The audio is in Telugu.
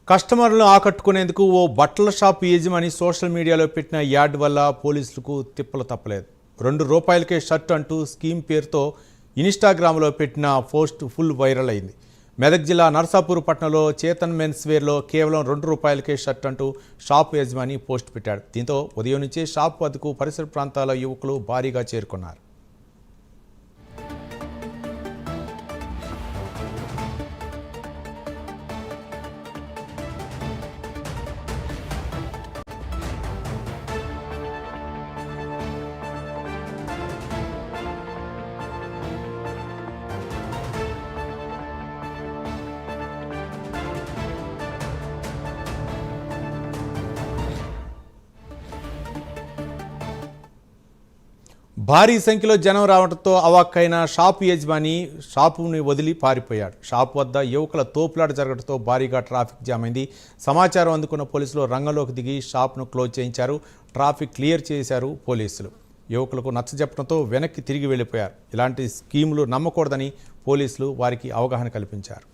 కస్టమర్లను ఆకట్టుకునేందుకు ఓ బట్టల షాప్ యజమాని సోషల్ మీడియాలో పెట్టిన యాడ్ వల్ల పోలీసులకు తిప్పలు తప్పలేదు. ₹2 షర్ట్ అంటూ స్కీమ్ పేరుతో ఇన్స్టాగ్రామ్లో పెట్టిన పోస్ట్ ఫుల్ వైరల్ అయింది. మెదక్ జిల్లా నర్సాపూర్ పట్టణంలో చేతన్ మెన్స్ వేర్లో కేవలం ₹2 షర్ట్ అంటూ షాప్ యజమాని పోస్ట్ పెట్టాడు. దీంతో ఉదయం నుంచే షాప్ వద్దకు పరిసర ప్రాంతాల యువకులు భారీగా చేరుకున్నారు. భారీ సంఖ్యలో జనం రావడంతో అవాక్కైన షాపు యజమాని షాపుని వదిలి పారిపోయాడు. షాపు వద్ద యువకుల తోపులాట జరగడంతో భారీగా ట్రాఫిక్ జామ్ అయింది. సమాచారం అందుకున్న పోలీసులు రంగంలోకి దిగి షాప్ను క్లోజ్ చేయించారు. ట్రాఫిక్ క్లియర్ చేశారు పోలీసులు. యువకులకు నచ్చజెప్పడంతో వెనక్కి తిరిగి వెళ్ళిపోయారు. ఇలాంటి స్కీములు నమ్మకూడదని పోలీసులు వారికి అవగాహన కల్పించారు.